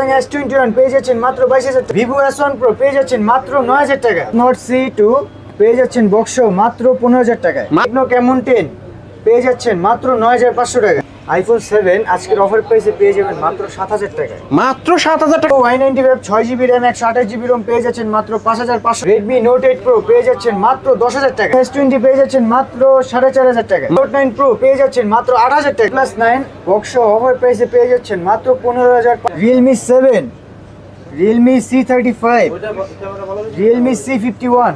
Mustang S21 পেয়ে যাচ্ছেন মাত্র 22,000 টাকা। Vivo S1 Pro পেয়ে যাচ্ছেন মাত্র 9,000 টাকা। Note C2 পেয়ে যাচ্ছেন বক্সও মাত্র 15,000 টাকায়। Tecno Camon 10 পেয়ে যাচ্ছেন মাত্র 9,500 টাকা। iPhone 7 আজকের অফার প্রাইসে পেয়ে যাবেন মাত্র 7,000 টাকায়। মাত্র 7,000 টাকা। Y95 6GB RAM 128GB ROM পেয়ে যাচ্ছেন মাত্র 5,500। Redmi Note 8 Pro পেয়ে যাচ্ছেন মাত্র 10,000 টাকা। S20 পেয়ে যাচ্ছেন মাত্র 4,500 টাকা। Note 9 Pro পেয়ে যাচ্ছেন মাত্র 8,000 টাকা। Plus 9 বক্স অফার প্রাইসে পেয়ে যাচ্ছেন মাত্র 15,000 টাকা। Realme 7, Realme C35, Realme C51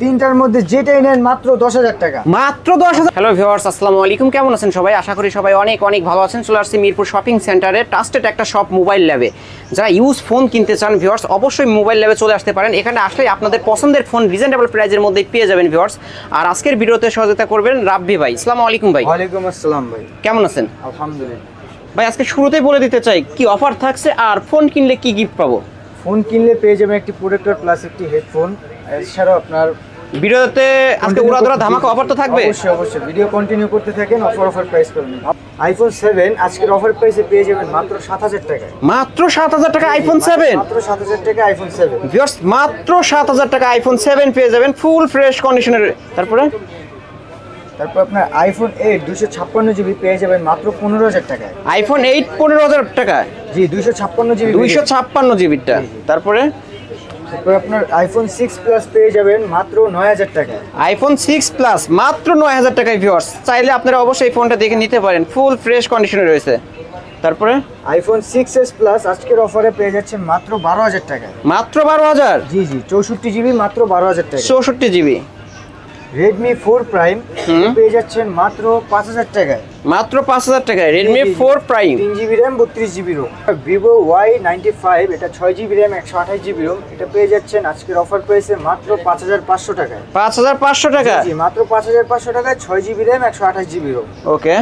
তিনটার মধ্যে যেটাই নেন মাত্র 10,000 টাকা। মাত্র 10,000। হ্যালো ভিউয়ার্স, আসসালামু আলাইকুম। কেমন আছেন সবাই? আশা করি সবাই অনেক অনেক ভালো আছেন। চলে আসছি মিরপুর শপিং সেন্টারে ট্রাস্টেড একটা শপ মোবাইল ল্যাবে। যারা ইউজ ফোন কিনতে চান ভিউয়ার্স, অবশ্যই মোবাইল ল্যাবে চলে আসতে পারেন। এখানে আসলে আপনাদের পছন্দের ফোন রিজনেবল প্রাইসের মধ্যে পেয়ে যাবেন ভিউয়ার্স। আর আজকের ভিডিওতে সহযোগিতা করবেন রাব্বি ভাই। আসসালামু আলাইকুম ভাই। ওয়ালাইকুম আসসালাম ভাই। কেমন আছেন? আলহামদুলিল্লাহ ভাই, আজকে শুরুতেই বলে দিতে চাই কি অফার থাকছে আর ফোন কিনলে কি গিফট পাবো। ফোন কিনলে পেয়ে যাবেন একটি প্রোটেক্টর প্লাস একটি হেডফোন। এছাড়াও আপনার ভিডিওতে আজকে উড়াধুরা ধামাকা অফার তো থাকবে। অবশ্যই অবশ্যই ভিডিও কন্টিনিউ করতে থাকেন। অফার প্রাইস করুন। iPhone 7 আজকের অফার প্রাইসে পেয়ে যাবেন মাত্র 7,000 টাকায়। মাত্র 7,000 টাকা iPhone 7। মাত্র 7,000 টাকা iPhone 7 ভিউয়ার্স, মাত্র 7,000 টাকা iPhone 7 পেয়ে যাবেন ফুল ফ্রেশ কন্ডিশনের। তারপর আপনার iPhone 8 256GB পেয়ে যাবেন মাত্র 15,000 টাকায়। iPhone 8 15,000 টাকা। জি 256GB 256GBটা। তারপরে আপনার iPhone 6 Plus পেয়ে যাবেন মাত্র 9,000 টাকায়। iPhone 6 Plus মাত্র 9,000 টাকায় ভিউয়ার্স। চাইলে আপনারা অবশ্যই এই ফোনটা দেখে নিতে পারেন, ফুল ফ্রেশ কন্ডিশনে রয়েছে। তারপরে iPhone 6s Plus আজকের অফারে পেয়ে যাচ্ছেন মাত্র 12,000 টাকায়। মাত্র 12,000। জি 64GB মাত্র 12,000 টাকা। 64GB। Redmi 4 Prime পেয়ে যাচ্ছেন মাত্র 5,000 টাকায়। মাত্র 5,000 টাকায় Redmi 4 Prime। 3GB RAM 32GB ROM। Vivo Y95 এটা 6GB RAM 128GB ROM এটা পেয়ে যাচ্ছেন আজকের অফার প্রাইসে মাত্র 5,500 টাকায়। 5,500 টাকা। জি মাত্র 5,500 টাকায় 6GB RAM 128GB ROM। ওকে।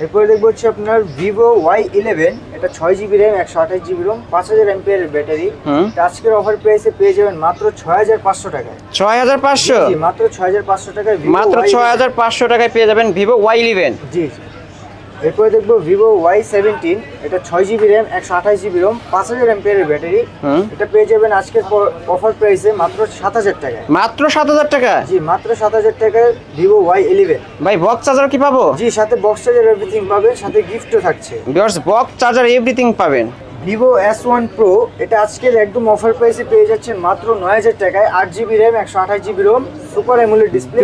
এরপরে দেখবো হচ্ছে আপনার Vivo Y11 এটা 6GB RAM 128GB ROM 5,000 mAh এর ব্যাটারি। আজকের অফার প্রাইসে পেয়ে যাবেন মাত্র 6,500 টাকায়। 6,500। জি মাত্র 6,500 টাকায় মাত্র 6,500 টাকায় পেয়ে যাবেন Vivo Y11। জি। এরপরে দেখবো Vivo Y17 এটা 6GB RAM 128GB ROM 5,000 mAh এর ব্যাটারি। এটা পেয়ে যাবেন আজকের অফার প্রাইসে মাত্র 7,000 টাকায়। মাত্র 7,000 টাকা। জি মাত্র 7,000 টাকায় Vivo Y11। ভাই, বক্স চার্জার কি পাবো? জি সাথে বক্স চার্জার এভরিথিং পাবেন, সাথে গিফটও থাকছে। ভিউয়ার্স, বক্স চার্জার এভরিথিং পাবেন। Vivo S1 Pro এটা আজকের একদম অফার প্রাইসে পেয়ে যাচ্ছেন মাত্র 9,000 টাকায় 8GB RAM 128GB ROM super AMOLED display.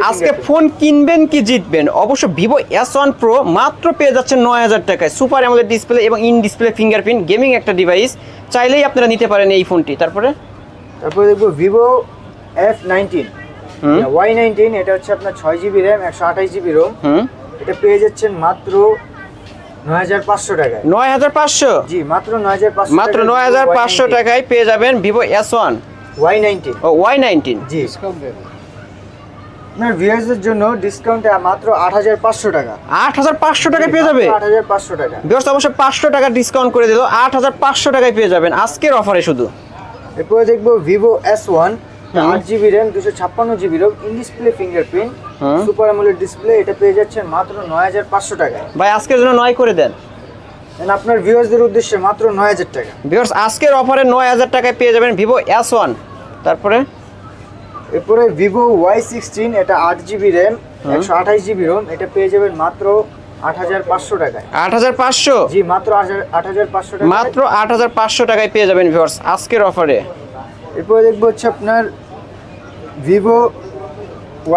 আজকে ফোন কিনবেন কি জিতবেন? অবশ্য Vivo S1 Pro মাত্র পেয়ে যাচ্ছেন 9,000 টাকায় সুপার অ্যামোলেড ডিসপ্লে এবং ইন ডিসপ্লে ফিঙ্গারপ্রিন্ট গেমিং একটা ডিভাইস। চাইলেই আপনারা নিতে পারেন এই ফোনটি। তারপরে দেখবো Vivo F19 Y19 এটা হচ্ছে আপনার 6GB RAM 128GB ROM এটা পেয়ে যাচ্ছেন মাত্র 9,500 টাকায়। 9,500। জি মাত্র 9,500। মাত্র 9,500 টাকায় পেয়ে যাবেন Vivo S1 Y19 ও Y19। জি আপনার ভিউয়ারদের জন্য ডিসকাউন্টে মাত্র 8,500 টাকা। 8,500 টাকায় পেয়ে যাবে। 8,500 টাকা। ভিউয়ার্স, অবশ্য 500 টাকা ডিসকাউন্ট করে দিল, 8,500 টাকায় পেয়ে যাবেন আজকের অফারে শুধু। এরপরে দেখবো Vivo S1 8GB RAM 256GB ROM in display fingerprint super AMOLED display এটা পেয়ে যাচ্ছেন মাত্র 9,500 টাকায়। ভাই, আজকের জন্য 9 করে দেন। আপনার ভিউয়ারদের উদ্দেশ্যে মাত্র 9,000 টাকা। ভিউয়ার্স, আজকের অফারে 9,000 টাকায় পেয়ে যাবেন Vivo S1। তারপরে এরপরে Vivo Y16 এটা 8GB RAM 128GB ROM এটা পেয়ে যাবেন মাত্র 8,500 টাকায়। 8,500। জি মাত্র 8,500 টাকা। মাত্র 8,500 টাকায় পেয়ে যাবেন ভিউয়ার্স আজকের অফারে। এরপরে দেখবো হচ্ছে আপনার Vivo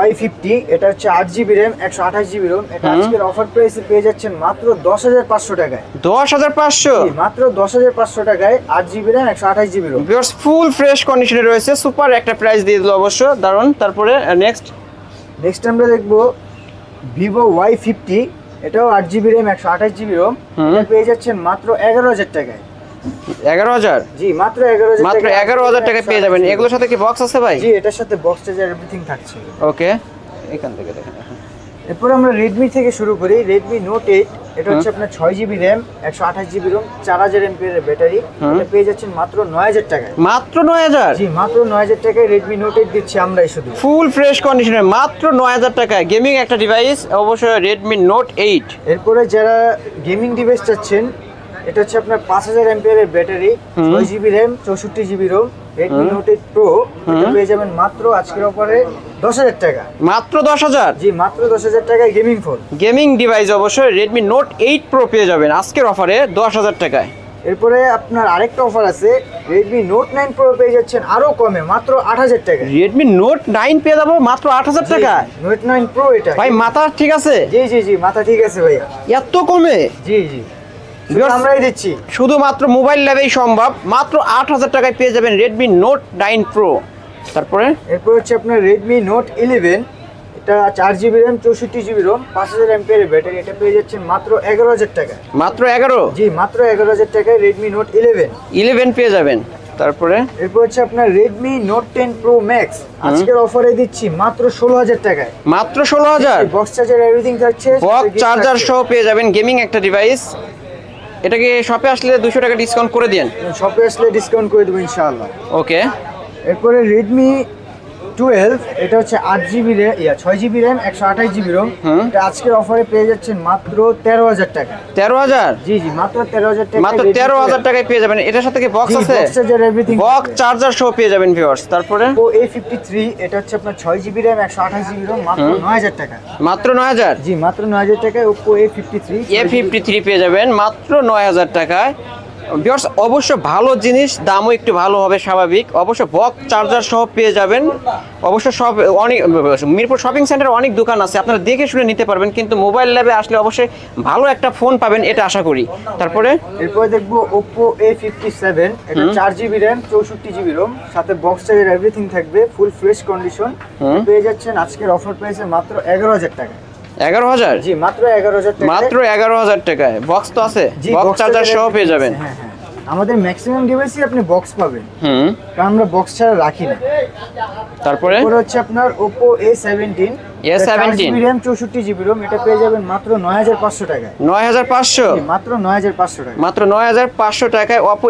Y50 এটা হচ্ছে 8GB RAM 128GB ROM এটা আজকের অফার প্রাইসে পেয়ে যাচ্ছেন মাত্র 10,500 টাকায়। 10,500। মাত্র 10,500 টাকায় 8GB RAM 128GB ROM। Viewers, full fresh কন্ডিশনে রয়েছে, সুপার একটা প্রাইস দিয়ে দিল অবশ্য, দারুন। তারপরে নেক্সট আমরা দেখবো Vivo Y50 এটাও 8GB RAM 128GB ROM এটা পেয়ে যাচ্ছেন মাত্র 11,000 টাকায়। 11,000। জি মাত্র 11,000 মাত্র 11,000 টাকায় পেয়ে যাবেন। এগুলোর সাথে কি বক্স আছে ভাই? জি এটার সাথে বক্স চার্জার এভরিথিং থাকছে। ওকে, এখান থেকে দেখেন। এরপর আমরা Redmi থেকে শুরু করি। Redmi Note 8 এটা হচ্ছে আপনার 6GB RAM 128GB ROM 4,000 mAh এর ব্যাটারি এটা পেয়ে যাচ্ছেন মাত্র 9,000 টাকায়। মাত্র 9,000। জি মাত্র 9,000 টাকায় Redmi Note 8 দিচ্ছি আমরাই শুধু ফুল ফ্রেশ কন্ডিশনে মাত্র 9,000 টাকায় গেমিং একটা ডিভাইস, অবশ্যই Redmi Note 8। এরপরে যারা গেমিং ডিভাইস চাচ্ছেন এটা হচ্ছে আপনার 5000 MPR battery, 6GB RAM, 64GB ROM, Redmi Note 8 Pro। এটা পেয়ে যাবেন মাত্র আজকের অফারে 10000 টাকা। মাত্র 10000? জি, মাত্র 10000 টাকায় গেমিং ফোন। গেমিং ডিভাইস অবশ্যই Redmi Note 8 Pro পেয়ে যাবেন আজকের অফারে 10000 টাকায়। এরপরে আপনার আরেকটা অফার আছে, Redmi Note 9 Pro পেয়ে যাচ্ছেন আরো কমে মাত্র 8000 টাকা। Redmi Note 9 পেয়ে যাবো মাত্র 8000 টাকায়? Note 9 Pro এটা। ভাই মাথা ঠিক আছে? জি জি জি, মাথা ঠিক আছে ভাইয়া। এত কমে? জি জি, আমরাই দিচ্ছি। শুধুমাত্র মোবাইল ল্যাবেই সম্ভব, মাত্র 8000 টাকায় পেয়ে যাবেন Redmi Note 9 Pro। তারপরে এরপর হচ্ছে আপনার Redmi Note 11, এটা 4GB RAM, 64GB ROM, 5000 MPR battery. এটা পেয়ে যাচ্ছেন মাত্র 11000 টাকা। মাত্র 11? জি, মাত্র 11000 টাকায় Redmi Note 11 পেয়ে যাবেন। তারপরে এরপর হচ্ছে আপনার Redmi Note 10 Pro Max, আজকের অফারে দিচ্ছি মাত্র 16000 টাকায়। মাত্র 16000? বক্স চার্জার এভরিথিং থাকছে, বক্স চার্জার সহ পেয়ে যাবেন গেমিং একটা ডিভাইস। এটাকে শপে আসলে 200 টাকা ডিসকাউন্ট করে দেন। শপে আসলে ডিসকাউন্ট করে দেবো ইনশাআল্লাহ। ওকে। এরপরে Redmi 12, এটা হচ্ছে 8GB RAM, 6GB RAM, 128GB ROM। এটা আজকের অফারে পেয়ে যাচ্ছেন মাত্র 13000 টাকা। 13000? জি জি, মাত্র 13000 টাকা। মাত্র 13000 টাকায় পেয়ে যাবেন। এটার সাথে কি বক্স আছে? Box charger everything, box charger সহ পেয়ে যাবেন ভিউয়ার্স। তারপরে Oppo A53, এটা হচ্ছে আপনার 6GB RAM, 128GB ROM, মাত্র 9000 টাকা। মাত্র 9000? জি, মাত্র 9000 টাকায় Oppo A53 পেয়ে যাবেন মাত্র 9000 টাকায়। ভিউয়ার্স অবশ্য ভালো জিনিস, দামও একটু ভালো হবে স্বাভাবিক। অবশ্য বক্স চার্জার সহ পেয়ে যাবেন। অবশ্য সব অনেক মিরপুর শপিং সেন্টারে অনেক দোকান আছে, আপনারা দেখে শুনে নিতে পারবেন, কিন্তু মোবাইল ল্যাবে আসলে অবশ্যই ভালো একটা ফোন পাবেন, এটা আশা করি। তারপরে এরপরে দেখবো Oppo A57, এটা 4GB RAM, 64GB ROM, সাথে বক্স চার্জার এভরিথিং থাকবে, ফুল ফ্রেশ কন্ডিশন। পেয়ে যাচ্ছেন আজকের অফার প্রাইসে মাত্র 11000 টাকা। 11000? জি, মাত্র 11000 টাকা। মাত্র 11000 টাকায় বক্স তো আছে, বক্স চার্জার সহ পেয়ে যাবেন। হ্যাঁ হ্যাঁ, আমাদের ম্যাক্সিমাম ডিভাইসে আপনি বক্স পাবেন, কারণ আমরা বক্স ছাড়া রাখি না। তারপরে হচ্ছে আপনার Oppo A17, 4GB RAM, 64GB ROM, এটা পেয়ে যাবেন মাত্র 9500 টাকায়। 9500? মাত্র 9500 টাকা। মাত্র 9500 টাকায় Oppo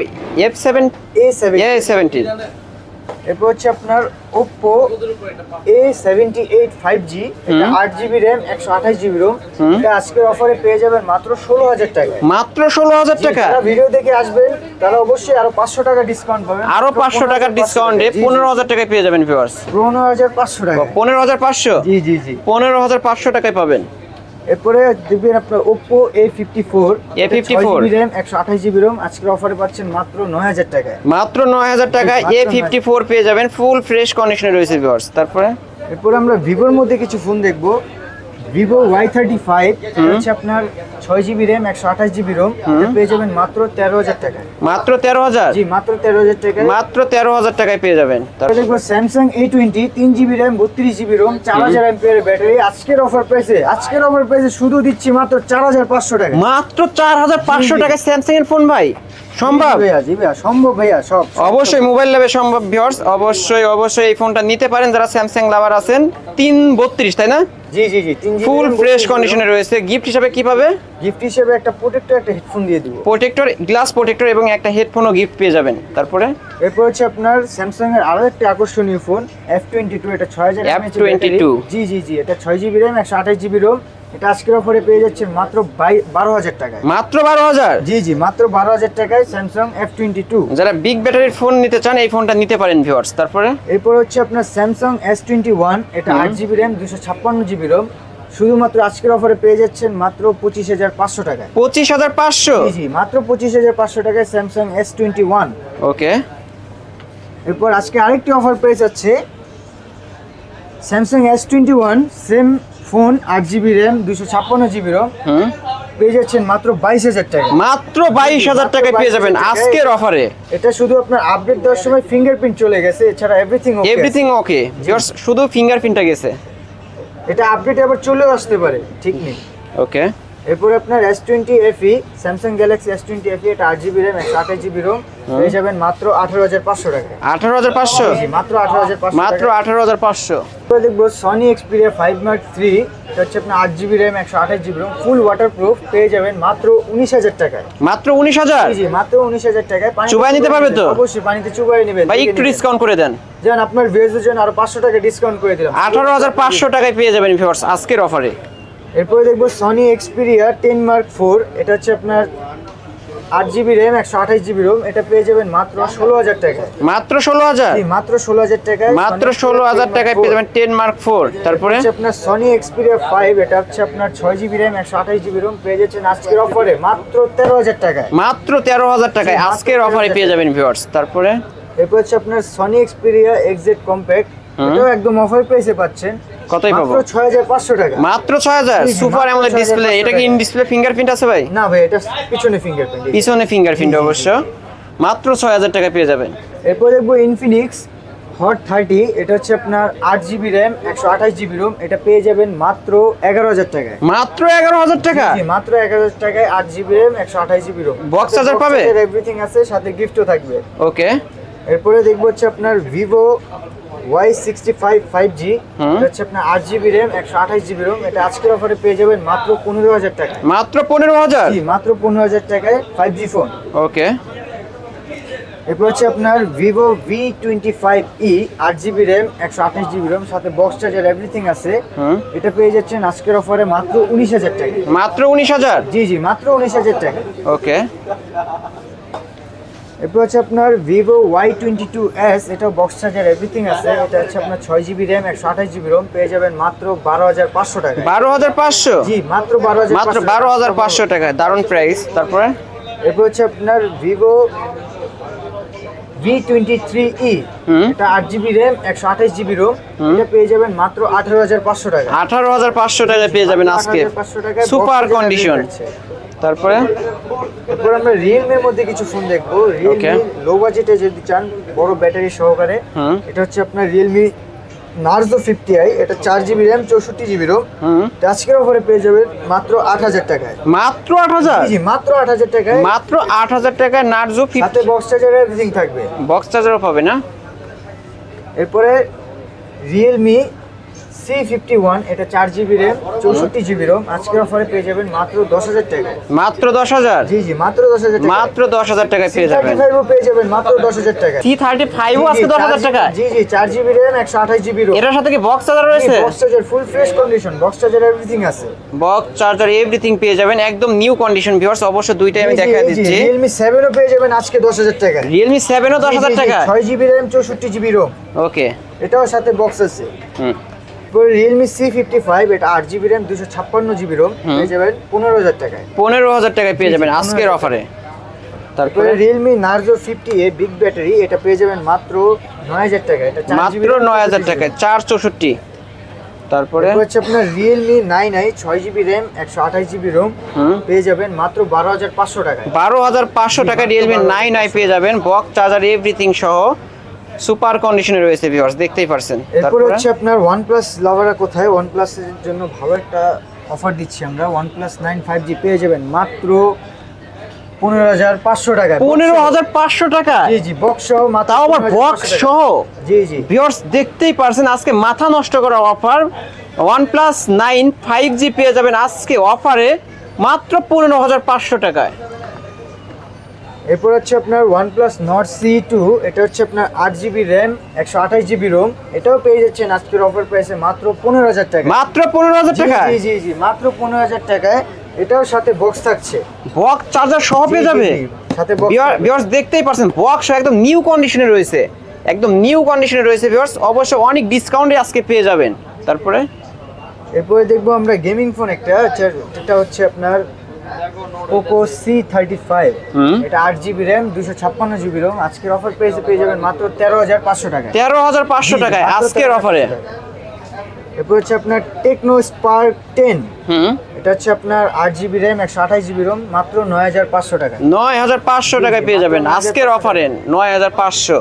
A17। এরপর হচ্ছে আপনার Oppo A78 5G, এটা 8GB RAM, 128GB ROM, এটা আজকের অফারে পেয়ে যাবেন মাত্র 16000 টাকা। মাত্র 16000 টাকা? যারা ভিডিও দেখে আসবেন তারা অবশ্যই আরো 500 টাকা ডিসকাউন্ট পাবেন। আরো 500 টাকার ডিসকাউন্টে 15000 টাকায় পেয়ে যাবেন ভিউয়ার্স। 15500 টাকা। 15500? জি জি জি, 15500 টাকায় পাবেন। এরপরে দেখবেন আপনার Oppo A54, 6GB RAM, 128GB ROM, আজকের অফারে পাচ্ছেন মাত্র 9000 টাকায়। মাত্র 9000 টাকায় A54 পেয়ে যাবেন, ফুল ফ্রেশ কন্ডিশনে রয়েছে ভিউয়ার্স। তারপরে এরপরে আমরা ভিভোর মধ্যে কিছু ফোন দেখবো। Vivo Y35, এটা হচ্ছে আপনার 6GB RAM, 128GB ROM, এটা পেয়ে যাবেন মাত্র 13000 টাকায়। মাত্র 13000? জি, মাত্র 13000 টাকায়। মাত্র 13000 টাকায় পেয়ে যাবেন। তারপরে দেখবো Samsung A20, 3GB RAM, 32GB ROM, 4000 MPR battery. আজকের অফার প্রাইসে শুধু দিচ্ছি মাত্র 4500 টাকা। মাত্র 4500 টাকায় স্যামসাং এর ফোন ভাই সম্ভব? জি ভাইয়া, সম্ভব ভাইয়া, সব অবশ্যই মোবাইল ল্যাবে সম্ভব ভিউয়ার্স। অবশ্যই এই ফোনটা নিতে পারেন যারা স্যামসাং লাভার আছেন। 332 তাই না? জি জি জি, 3GB ফুল ফ্রেশ কন্ডিশনে রয়েছে। গিফট হিসেবে কি পাবে? গিফট হিসেবে একটা প্রোটেক্টর, একটা হেডফোন দিয়ে দিব। প্রোটেক্টর, গ্লাস প্রোটেক্টর এবং একটা হেডফোনও গিফট পেয়ে যাবেন। তারপরে এরপর হচ্ছে আপনার স্যামসাং এর আরো একটা আকর্ষণীয় ফোন F22, এটা 6000 mAh F22? জি জি জি, এটা 6GB RAM, 128GB ROM, এটা আজকের অফারে পেয়ে যাচ্ছেন মাত্র 12000 টাকায়। মাত্র 12000? জি জি, মাত্র 12000 টাকায় স্যামসাং F22। যারা বিগ ব্যাটারির ফোন নিতে চান এই ফোনটা নিতে পারেন ভিউয়ার্স। তারপরে এরপর হচ্ছে আপনার স্যামসাং S21, এটা 8GB RAM, 256GB ROM, শুধুমাত্র আজকের অফারে পেয়ে যাচ্ছেন মাত্র 25500 টাকায়। 25500? জি জি, মাত্র 25500 টাকায় স্যামসাং S21। ওকে। এরপর আজকে আরেকটি অফার প্রাইস আছে Samsung S21, same phone, 8GB RAM, 256GB ROM, পেয়ে যাচ্ছেন মাত্র 22000 টাকা। মাত্র 22000 টাকায় পেয়ে যাবেন আজকের অফারে। এটা শুধু আপনার আপডেট দেওয়ার সময় ফিঙ্গারপ্রিন্ট চলে গেছে, এছাড়া এভরিথিং ওকে ভিউয়ার্স, শুধু ফিঙ্গারপ্রিন্টটা গেছে। এটা আপডেট আবার চলেও আসতে পারে, ঠিক নেই। ওকে। এরপর আপনার S20 FE, Samsung Galaxy S20 FE, এটা 8GB RAM, 128GB ROM, পেয়ে যাবেন মাত্র 18500 টাকা। 18500? জি, মাত্র 18500। মাত্র 18500। এরপর দেখবো Sony Xperia 5 Mark III, এটা হচ্ছে আপনার 8GB RAM, 128GB ROM, ফুল ওয়াটারপ্রুফ, পেয়ে যাবেন মাত্র 19000 টাকায়। মাত্র 19000? জি, মাত্র 19000 টাকায়। চুবাই নিতে পারবে তো? অবশ্যই, পানিতে চুবাই নেবেন ভাই, একটু ডিসকাউন্ট করে দেন। জান, আপনার ভিউয়ারদের জন্য আরো 500 টাকা ডিসকাউন্ট করে দিলাম। 18500 টাকায় পেয়ে যাবেন ভিউয়ার্স আজকের অফারে। এরপরে দেখবো Sony Xperia 10 Mark IV, এটা হচ্ছে আপনার 8GB RAM 128GB ROM, এটা পেয়ে যাবেন মাত্র 16000 টাকায়। মাত্র 16000? জি, মাত্র 16000 টাকায়। মাত্র 16000 টাকায় পেয়ে যাবেন 10 Mark 4। তারপরে হচ্ছে আপনার Sony Xperia 5, এটা হচ্ছে আপনার 6GB RAM 128GB ROM, পেয়ে যাচ্ছেন আজকের অফারে মাত্র 13000 টাকায়। মাত্র 13000 টাকায় আজকের অফারে পেয়ে যাবেন ভিউয়ার্স। তারপরে এরপর হচ্ছে আপনার Sony Xperia XZ Compact, এটাও একদম অফার প্রাইসে পাচ্ছেন। কতই পাবো? মাত্র 6500 টাকা। মাত্র 6000? Super AMOLED display. এটা কি ইন ডিসপ্লে ফিঙ্গারপ্রিন্ট আছে ভাই? না ভাই, এটা পিছনে ফিঙ্গারপ্রিন্ট। পিছনে ফিঙ্গারপ্রিন্ট অবশ্য। মাত্র 6000 টাকায় পেয়ে যাবেন। এরপর দেখবো Infinix Hot 30, এটা হচ্ছে আপনার 8GB RAM 128GB ROM, এটা পেয়ে যাবেন মাত্র 11000 টাকায়। মাত্র 11000 টাকা? জি, মাত্র 11000 টাকায় 8GB RAM 128GB ROM। Box charger পাবে? এভরিথিং আছে, সাথে গিফটও থাকবে। ওকে। এরপরে দেখবো হচ্ছে আপনার Vivo Y65 5G, এটা হচ্ছে আপনার 8GB RAM 128GB ROM, এটা আজকের অফারে পেয়ে যাবেন মাত্র 15000 টাকা। মাত্র 15000? জি, মাত্র 15000 টাকায় 5G ফোন। ওকে। এরপর হচ্ছে আপনার Vivo V25e 8GB RAM 128GB ROM, সাথে বক্স চার্জার এভরিথিং আছে, এটা পেয়ে যাচ্ছেন আজকের অফারে মাত্র 19000 টাকা। মাত্র 19000? জি জি, মাত্র 19000 টাকা। ওকে। এরপর হচ্ছে আপনার Vivo Y22s, এটা বক্স চার্জার এভরিথিং আছে, এটা হচ্ছে আপনার 6GB RAM 128GB ROM, পেয়ে যাবেন মাত্র 12500 টাকা। 12500? জি, মাত্র 12500। মাত্র 12500 টাকায়, দারুণ প্রাইস। তারপরে এরপর হচ্ছে আপনার Vivo V23e, এটা 8GB RAM 128GB ROM, এটা পেয়ে যাবেন মাত্র 18500 টাকা। 18500 টাকায় পেয়ে যাবেন আজকে, 18500 টাকায় সুপার কন্ডিশন। তারপরে এরপর আমরা Realme এর মধ্যে কিছু ফোন দেখবো। Realme লো বাজেটে যদি চান, বড় ব্যাটারি সহকারে, এটা হচ্ছে আপনার Realme Narzo 50i, এটা 4GB RAM 64GB ROM, আজকের অফারে পেয়ে যাবেন মাত্র 8000 টাকায়। মাত্র 8000? জি, মাত্র 8000 টাকায়। মাত্র 8000 টাকায় Narzo 50, সাথে বক্স চার্জার এভরিথিং থাকবে। বক্স চার্জারও পাবে না? এরপরে Realme C51, এটা 4GB RAM 64GB ROM, আজকের অফারে পেয়ে যাবেন মাত্র 10000 টাকায়। মাত্র 10000? জি জি, মাত্র 10000 টাকা। মাত্র 10000 টাকায় পেয়ে যাবেন। C35 পেয়ে যাবেন মাত্র 10000 টাকা। C35 ও আজকে 10000 টাকা? জি জি, 4GB RAM 128GB ROM, এটার সাথে কি বক্স চার্জার রয়েছে? Box charger full fresh condition, box charger everything আছে। বক্স চার্জার এভরিথিং পেয়ে যাবেন একদম নিউ কন্ডিশন ভিউয়ার্স। অবশ্য দুইটাই আমি দেখাই দিচ্ছি। Realme 7 ও পেয়ে যাবেন আজকে 10000 টাকা। Realme 7 ও 10000 টাকা? 6GB RAM 64GB ROM, ওকে। এটাও সাথে বক্স আছে। এরপরে Realme C55, এটা 8GB RAM 256GB ROM, পেয়ে যাবেন 15000 টাকায়। 15000 টাকায় পেয়ে যাবেন আজকের অফারে। তারপরে Realme Narzo 50A big battery, এটা পেয়ে যাবেন মাত্র 9000 টাকা। এটা 4GB মাত্র 9000 টাকায় 464। তারপরে হচ্ছে আপনার Realme 9i 6GB RAM 128GB ROM, পেয়ে যাবেন মাত্র 12500 টাকায়। 12500 টাকায় Realme 9i পেয়ে যাবেন, বক্স চার্জার এভরিথিং সহ সুপার কন্ডিশনে রয়েছে ভিউয়ার্স, দেখতেই পারছেন। এরপর হচ্ছে আপনার OnePlus লাভাররা কোথায়, OnePlus এর জন্য ভালো একটা অফার দিচ্ছি আমরা। OnePlus 9 5G পেয়ে যাবেন মাত্র 15500 টাকা। 15500 টাকা? জি জি, বক্স সহ মাত্র। তাও আবার বক্স সহ? জি জি ভিউয়ার্স, দেখতেই পারছেন আজকে মাথা নষ্ট করা অফার। OnePlus 9 5G পেয়ে যাবেন আজকে অফারে মাত্র 15500 টাকায়। এরপর হচ্ছে আপনার OnePlus Nord C2, এটা হচ্ছে আপনার 8GB RAM 128GB ROM, এটাও পেয়ে যাচ্ছেন আজকের অফার প্রাইসে মাত্র 15000 টাকা। মাত্র 15000 টাকা? জি জি জি, মাত্র 15000 টাকায়, এটাও সাথে বক্স থাকছে, বক্স চার্জার সহ পেয়ে যাবে সাথে বক্স। ভিউয়ার্স, দেখতেই পারছেন বক্স একদম নিউ কন্ডিশনে রয়েছে, একদম নিউ কন্ডিশনে রয়েছে ভিউয়ার্স। অবশ্য অনেক ডিসকাউন্টে আজকে পেয়ে যাবেন। তারপরে এরপরে দেখবো আমরা গেমিং ফোন একটা, এটা হচ্ছে আপনার Poco C35, এটা 8GB RAM 256GB ROM, আজকের অফার প্রাইসে পেয়ে যাবেন মাত্র 13500 টাকা। 13500 টাকায় আজকের অফারে। এরপর হচ্ছে আপনার Tecno Spark 10, এটা হচ্ছে আপনার 8GB RAM 128GB ROM, মাত্র 9500 টাকা। 9500 টাকায় পেয়ে যাবেন আজকের অফারে, 9500।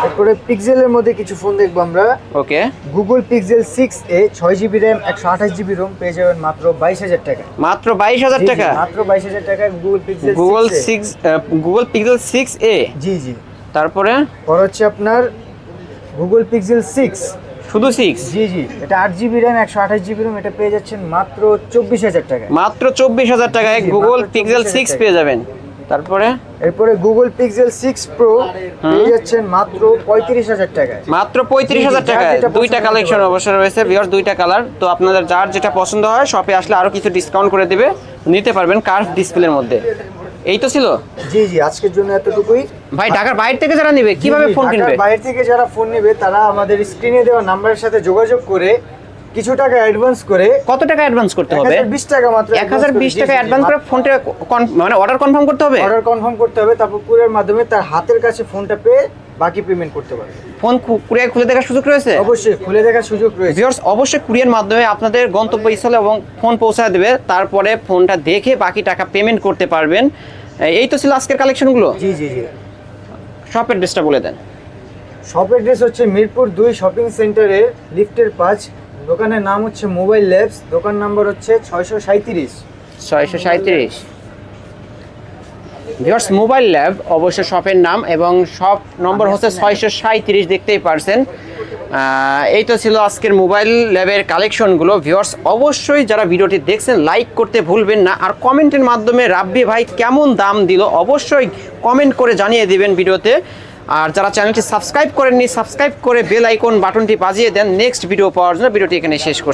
এরপরে পিক্সেলের মধ্যে কিছু ফোন দেখবো আমরা। ওকে। Google Pixel 6a 6GB RAM 128GB ROM, পেয়ে যাবেন মাত্র 22000 টাকা। মাত্র 22000 টাকা? মাত্র 22000 টাকায় Google Pixel Google Pixel 6a। জি জি। তারপরে পরে হচ্ছে আপনার Google Pixel 6, শুধু 6? জি জি, এটা 8GB RAM 128GB ROM, এটা পেয়ে যাচ্ছেন মাত্র 24000 টাকা। মাত্র 24000 টাকায় Google Pixel 6 পেয়ে যাবেন। তারপরে এরপরে Google Pixel 6 Pro পেয়ে যাচ্ছেন মাত্র 35000 টাকায়। মাত্র 35000 টাকায়। দুইটা কালেকশন অবশ্যই রয়েছে ভিউয়ার্স, দুইটা কালার। তো আপনাদের যার যেটা পছন্দ হয় শপে আসলে আরো কিছু ডিসকাউন্ট করে দিবে, নিতে পারবেন কার্ভ ডিসপ্লের মধ্যে। এই তো ছিল জি জি, আজকের জন্য এতটুকুই। ভাই। ঢাকার বাইরে থেকে যারা নেবে কিভাবে জি, জি, ফোন ঢাকার কিনবে? বাইরে থেকে যারা ফোন নেবে তারা আমাদের স্ক্রিনে দেওয়া নাম্বারের সাথে যোগাযোগ করে কিছু টাকা অ্যাডভান্স করে, কত টাকা অ্যাডভান্স করতে হবে? 1020 টাকা মাত্র 1020 টাকা অ্যাডভান্স করে ফোনটা মানে অর্ডার কনফার্ম করতে হবে। অর্ডার কনফার্ম করতে হবে, তারপর কুরিয়ার মাধ্যমে তার হাতের কাছে ফোনটা পেয়ে বাকি পেমেন্ট করতে পারবে। ফোন কুরিয়ার খুলে দেখার সুযোগ রয়েছে? অবশ্যই খুলে দেখার সুযোগ রয়েছে। ভিউয়ার্স, অবশ্যই কুরিয়ার মাধ্যমে আপনাদের গন্তব্যস্থলে এবং ফোন পৌঁছায় দেবে, তারপরে ফোনটা দেখে বাকি টাকা পেমেন্ট করতে পারবেন। এই তো ছিল আজকের কালেকশনগুলো। জি জি জি। শপ অ্যাড্রেসটা বলে দেন। শপ অ্যাড্রেস হচ্ছে মিরপুর 2 শপিং সেন্টারের লিফটের 5। দোকানের নাম হচ্ছে মোবাইল ল্যাবস। দোকান নাম্বার হচ্ছে 637। 637। ভিউয়ার্স, মোবাইল ল্যাব অবশ্য শপের নাম এবং শপ নম্বর হচ্ছে 637, দেখতেই পারছেন। এই তো ছিল আজকের মোবাইল ল্যাবের কালেকশনগুলো। ভিউয়ার্স, অবশ্যই যারা ভিডিওটি দেখছেন লাইক করতে ভুলবেন না, আর কমেন্টের মাধ্যমে রাব্বি ভাই কেমন দাম দিল অবশ্যই কমেন্ট করে জানিয়ে দিবেন ভিডিওতে। আর যারা চ্যানেলটি সাবস্ক্রাইব করেননি, সাবস্ক্রাইব করে বেল আইকন বাটনটি বাজিয়ে দেন নেক্সট ভিডিও পাওয়ার জন্য। ভিডিওটি এখানে শেষ করছি।